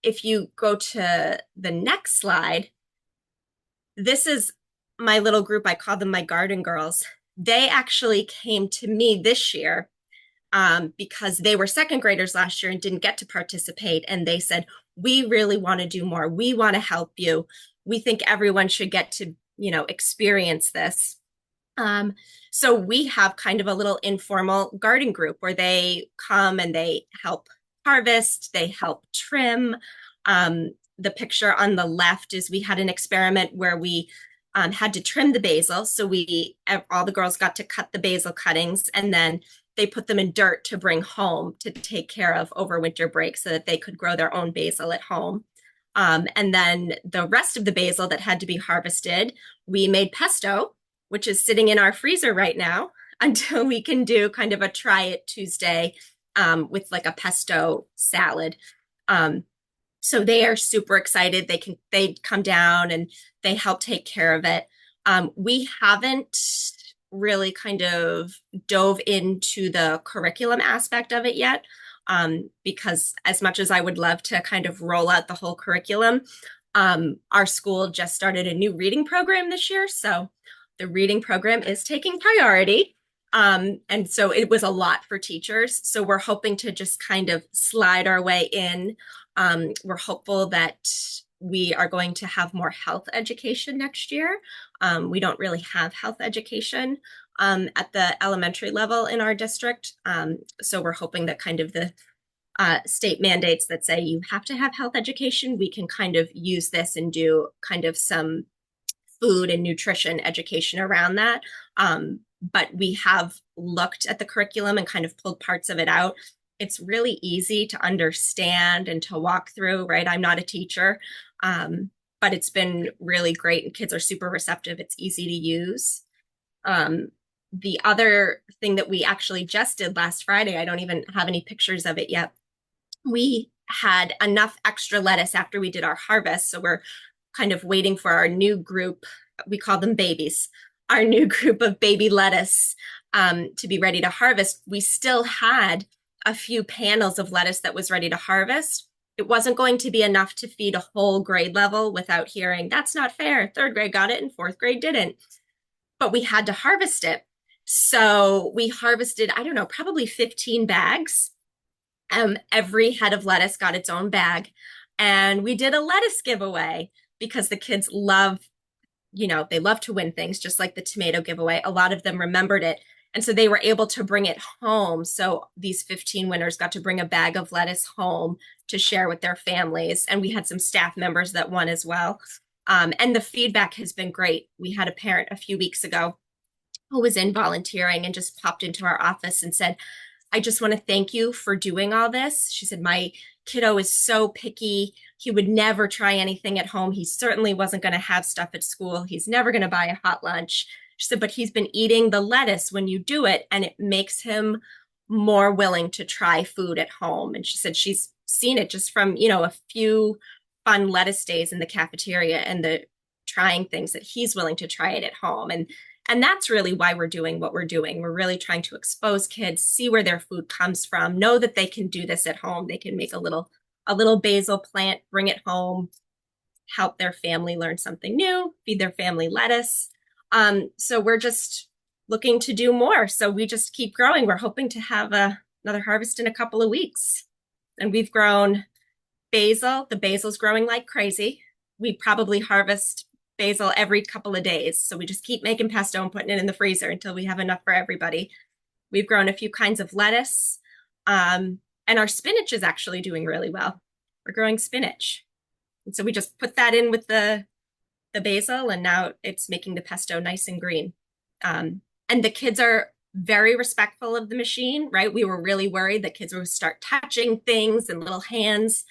If you go to the next slide, this is my little group. I call them my garden girls. They actually came to me this year because they were second graders last year and didn't get to participate. And they said, we really want to do more. We want to help you. We think everyone should get to, experience this. So we have kind of a little informal garden group where they come and they help harvest, they help trim. The picture on the left is we had an experiment where we had to trim the basil. So all the girls got to cut the basil cuttings, and then they put them in dirt to bring home to take care of over winter break so that they could grow their own basil at home. And then the rest of the basil that had to be harvested, we made pesto, which is sitting in our freezer right now until we can do kind of a try it Tuesday with like a pesto salad. So they are super excited. They come down and they help take care of it. We haven't really kind of dove into the curriculum aspect of it yet, because as much as I would love to kind of roll out the whole curriculum, our school just started a new reading program this year. So the reading program is taking priority. And so it was a lot for teachers. So we're hoping to just kind of slide our way in. We're hopeful that we are going to have more health education next year. We don't really have health education at the elementary level in our district. So we're hoping that kind of the state mandates that say you have to have health education, we can kind of use this and do kind of some food and nutrition education around that. But we have looked at the curriculum and kind of pulled parts of it out. It's really easy to understand and to walk through, right? I'm not a teacher, but it's been really great and kids are super receptive. It's easy to use. The other thing that we actually just did last Friday, I don't even have any pictures of it yet. We had enough extra lettuce after we did our harvest. So we're kind of waiting for our new group. We call them babies, our new group of baby lettuce to be ready to harvest. We still had a few panels of lettuce that was ready to harvest. It wasn't going to be enough to feed a whole grade level without hearing, that's not fair. Third grade got it and fourth grade didn't. But we had to harvest it. So we harvested, I don't know, probably 15 bags. Every head of lettuce got its own bag. And we did a lettuce giveaway because the kids love, they love to win things, just like the tomato giveaway. A lot of them remembered it. And so they were able to bring it home. So these 15 winners got to bring a bag of lettuce home to share with their families. And we had some staff members that won as well. And the feedback has been great. We had a parent a few weeks ago who was in volunteering and just popped into our office and said, I just want to thank you for doing all this. She said, my kiddo is so picky. He would never try anything at home. He certainly wasn't going to have stuff at school. He's never going to buy a hot lunch. She said, but he's been eating the lettuce when you do it, and it makes him more willing to try food at home. And she said she's seen it just from, a few fun lettuce days in the cafeteria and the trying things that he's willing to try it at home. And that's really why we're doing what we're doing. We're really trying to expose kids, see where their food comes from, know that they can do this at home. They can make a little basil plant, bring it home, help their family learn something new, feed their family lettuce. So we're just looking to do more. So we just keep growing. We're hoping to have another harvest in a couple of weeks. And we've grown basil. The basil's growing like crazy. We probably harvest basil every couple of days. So we just keep making pesto and putting it in the freezer until we have enough for everybody. We've grown a few kinds of lettuce. And our spinach is actually doing really well. We're growing spinach. And so we just put that in with the the basil, and now it's making the pesto nice and green. And the kids are very respectful of the machine, right? We were really worried that kids would start touching things and little hands.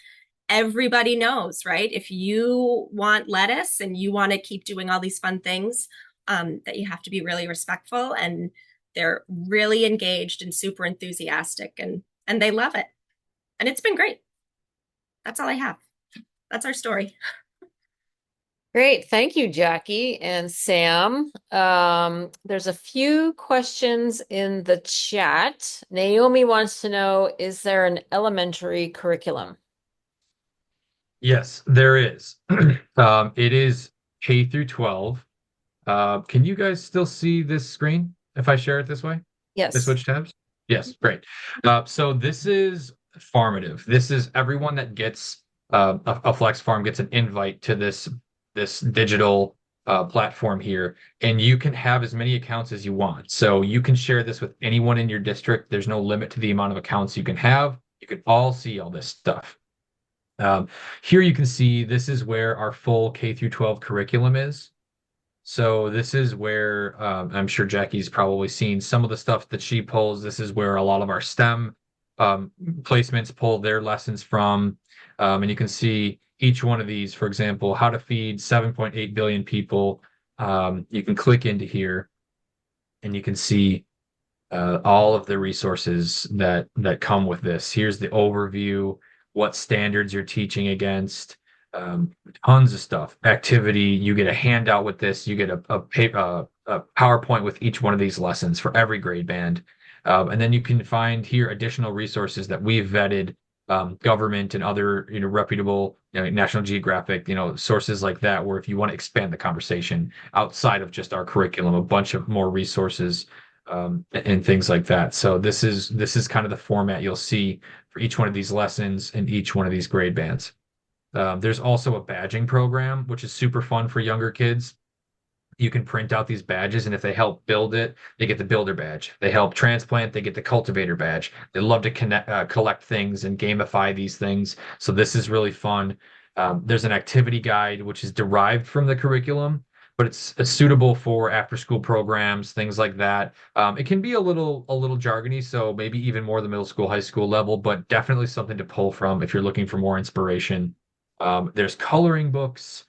Everybody knows, right? If you want lettuce and you want to keep doing all these fun things, that you have to be really respectful. And they're really engaged and super enthusiastic, and they love it. And it's been great. That's all I have. That's our story. Great. Thank you, Jackie and Sam. There's a few questions in the chat. Naomi wants to know, is there an elementary curriculum? Yes, there is. It is K through 12. Can you guys still see this screen if I share it this way? I Yes. switch tabs? Yes, great. So this is formative. This is everyone that gets a Flex Farm gets an invite to this digital platform here, and you can have as many accounts as you want. So you can share this with anyone in your district. There's no limit to the amount of accounts you can have. You can all see all this stuff. Here you can see this is where our full K through 12 curriculum is. So this is where I'm sure Jackie's probably seen some of the stuff that she pulls. This is where a lot of our STEM placements pull their lessons from. And you can see each one of these, for example, how to feed 7.8 billion people. You can click into here and you can see all of the resources that come with this. Here's the overview, what standards you're teaching against, tons of stuff. Activity, you get a handout with this. You get a paper, a PowerPoint with each one of these lessons for every grade band. And then you can find here additional resources that we've vetted, government and other, reputable, National Geographic, sources like that, where if you want to expand the conversation outside of just our curriculum, a bunch of more resources and things like that. So this is kind of the format you'll see for each one of these lessons and each one of these grade bands. There's also a badging program, which is super fun for younger kids. You can print out these badges, and if they help build it, they get the builder badge. They help transplant, they get the cultivator badge. They love to collect things and gamify these things. So this is really fun. There's an activity guide, which is derived from the curriculum, but it's suitable for after school programs, things like that. It can be a little jargony, so maybe even more the middle school, high school level, but definitely something to pull from if you're looking for more inspiration. There's coloring books.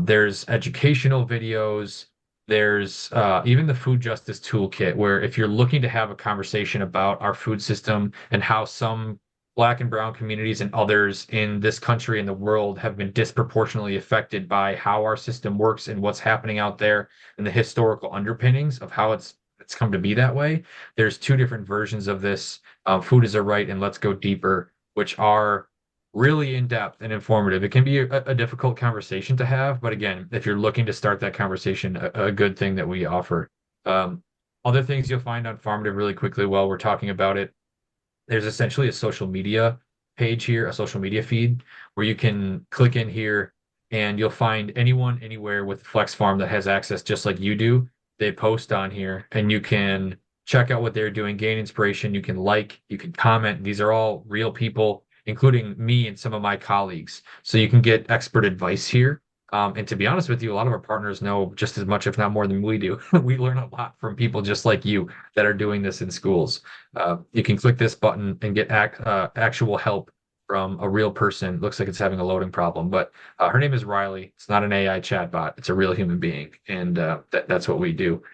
There's educational videos. There's even the food justice toolkit, where if you're looking to have a conversation about our food system and how some Black and brown communities and others in this country and the world have been disproportionately affected by how our system works and what's happening out there and the historical underpinnings of how it's come to be that way. There's two different versions of this, Food is a Right and Let's Go Deeper, which are really in depth and informative. It can be a difficult conversation to have, but again, if you're looking to start that conversation, a good thing that we offer. Um, Other things you'll find on Farmative really quickly while we're talking about it, there's essentially a social media page here, a social media feed where you can click in here and you'll find anyone anywhere with Flex Farm that has access just like you do. They post on here and you can check out what they're doing, gain inspiration. You can like, you can comment. These are all real people, including me and some of my colleagues. So you can get expert advice here. And to be honest with you, a lot of our partners know just as much, if not more than we do. We learn a lot from people just like you that are doing this in schools. You can click this button and get actual help from a real person. Looks like it's having a loading problem, but her name is Riley. It's not an AI chatbot. It's a real human being, and that's what we do.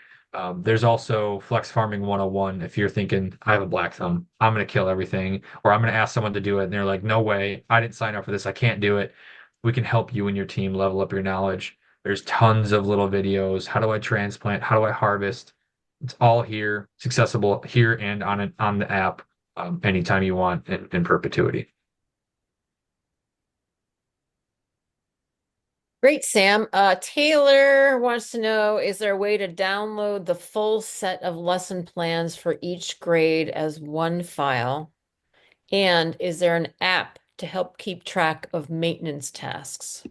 There's also Flex Farming 101. If you're thinking, I have a black thumb, I'm going to kill everything, or I'm going to ask someone to do it, and they're like, no way, I didn't sign up for this. I can't do it. We can help you and your team level up your knowledge. There's tons of little videos. How do I transplant? How do I harvest? It's all here. It's accessible here and on the app anytime you want in perpetuity. Great, Sam. Taylor wants to know, is there a way to download the full set of lesson plans for each grade as one file? And is there an app to help keep track of maintenance tasks?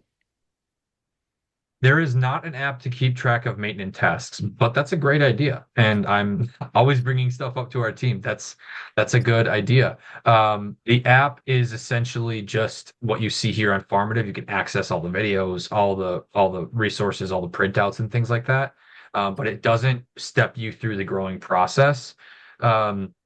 There is not an app to keep track of maintenance tasks, but that's a great idea. And I'm always bringing stuff up to our team. That's a good idea. The app is essentially just what you see here on Formative. You can access all the videos, all the resources, all the printouts and things like that. But it doesn't step you through the growing process.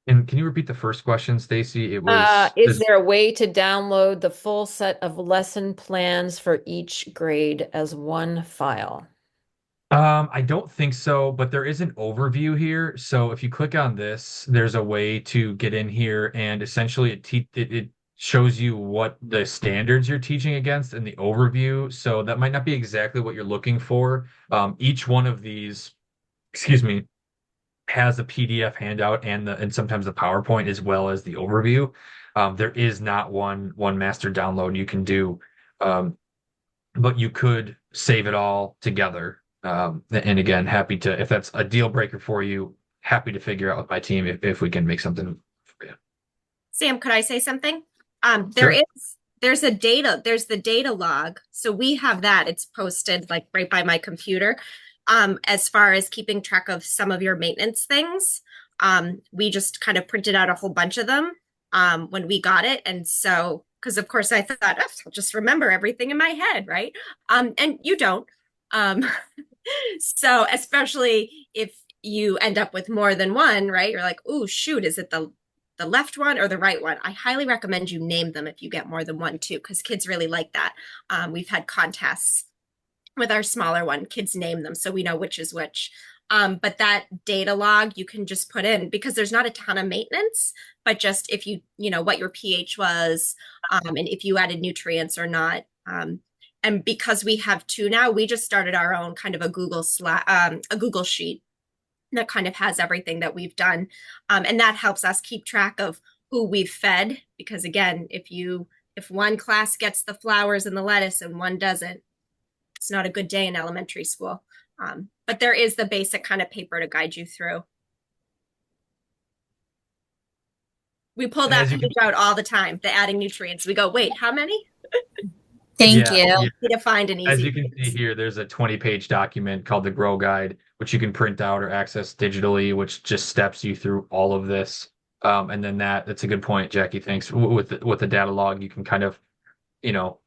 And can you repeat the first question, Stacy? It was Is there a way to download the full set of lesson plans for each grade as one file? I don't think so, but there is an overview here. So if you click on this, there's a way to get in here, and essentially it shows you what the standards you're teaching against in the overview. So that might not be exactly what you're looking for. Each one of these, excuse me, has a PDF handout and sometimes the PowerPoint as well as the overview. There is not one master download you can do. Um, but you could save it all together. And again, happy to, if that's a deal breaker for you, happy to figure out with my team if we can make something for you. Sam, could I say something? Sure. There's the data log. So we have that. It's posted like right by my computer. As far as keeping track of some of your maintenance things, we just kind of printed out a whole bunch of them when we got it. And so, because of course I thought, oh, I'll just remember everything in my head, right? And you don't. Um, so especially if you end up with more than one, right? You're like, oh, shoot, is it the left one or the right one? I highly recommend you name them if you get more than one too, because kids really like that. We've had contests with our smaller one, kids name them so we know which is which. But that data log you can just put in because there's not a ton of maintenance, but just if you know what your pH was, and if you added nutrients or not. And because we have two now, we just started our own kind of a Google sheet that kind of has everything that we've done. And that helps us keep track of who we've fed. Because again, if one class gets the flowers and the lettuce and one doesn't, it's not a good day in elementary school. But there is the basic kind of paper to guide you through. We pull that page out all the time, the adding nutrients. We go, wait, how many? Thank Yeah, you. yeah. To find an As easy. you can see here, there's a 20-page document called the Grow Guide, which you can print out or access digitally, which just steps you through all of this. And then that's a good point, Jackie. Thanks. With the data log, you can kind of, you know,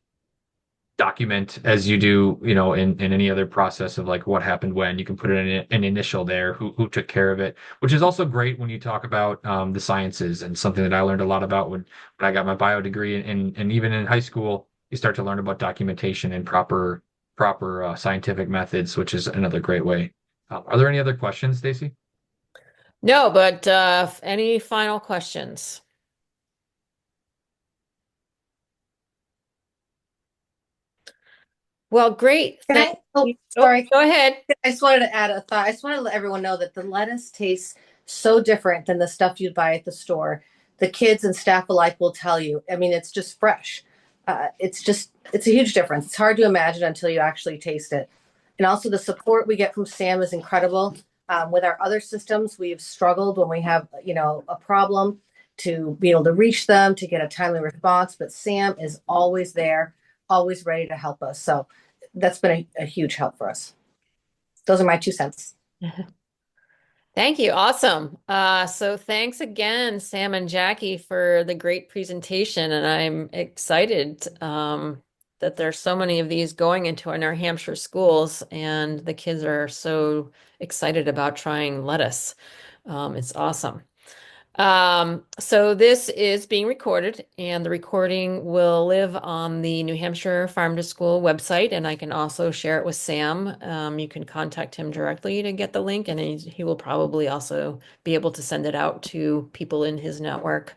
document as you do, you know, in any other process of like what happened when. You can put in an initial there, who took care of it, which is also great when you talk about the sciences, and something that I learned a lot about when I got my bio degree, and even in high school, you start to learn about documentation and proper scientific methods, which is another great way. Are there any other questions, Stacy? No, but any final questions? Well, great. Can Thank I? Oh, you. sorry. Go ahead. I just wanted to add a thought. I just want to let everyone know that the lettuce tastes so different than the stuff you'd buy at the store. The kids and staff alike will tell you. I mean, it's just fresh. It's a huge difference. It's hard to imagine until you actually taste it. And also, the support we get from Sam is incredible. With our other systems, we've struggled when we have, a problem to be able to reach them to get a timely response. But Sam is always there, always ready to help us. So that's been a huge help for us. Those are my 2 cents. Thank you. Awesome. So thanks again, Sam and Jackie, for the great presentation. And I'm excited that there's so many of these going into our New Hampshire schools, and the kids are so excited about trying lettuce. It's awesome. So this is being recorded, and the recording will live on the New Hampshire Farm to School website, and I can also share it with Sam. You can contact him directly to get the link, and he will probably also be able to send it out to people in his network.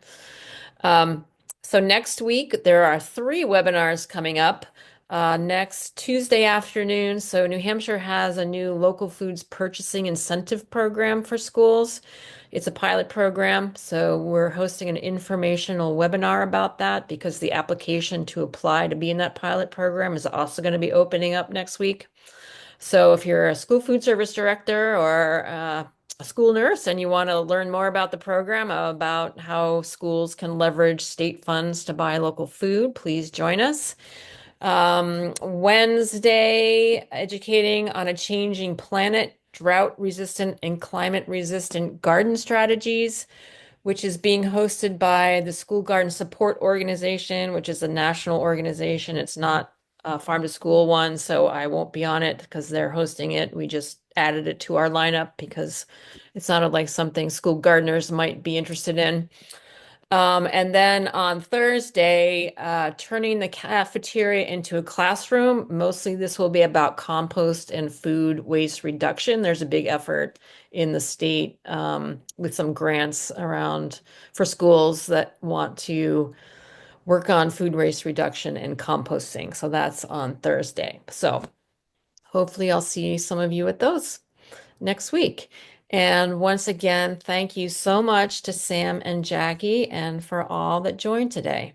So next week, there are 3 webinars coming up. Next Tuesday afternoon. So New Hampshire has a new local foods purchasing incentive program for schools. It's a pilot program, so we're hosting an informational webinar about that because the application to apply to be in that pilot program is also going to be opening up next week. So if you're a school food service director or a school nurse and you want to learn more about the program, about how schools can leverage state funds to buy local food, please join us. Wednesday, educating on a changing planet, drought-resistant and climate-resistant garden strategies, which is being hosted by the School Garden Support Organization, which is a national organization. It's not a farm to school one, so I won't be on it because they're hosting it. We just added it to our lineup because it sounded like something school gardeners might be interested in. And then on Thursday, turning the cafeteria into a classroom. Mostly this will be about compost and food waste reduction. There's a big effort in the state with some grants around for schools that want to work on food waste reduction and composting. So that's on Thursday. So hopefully I'll see some of you at those next week. And once again, thank you so much to Sam and Jackie and for all that joined today.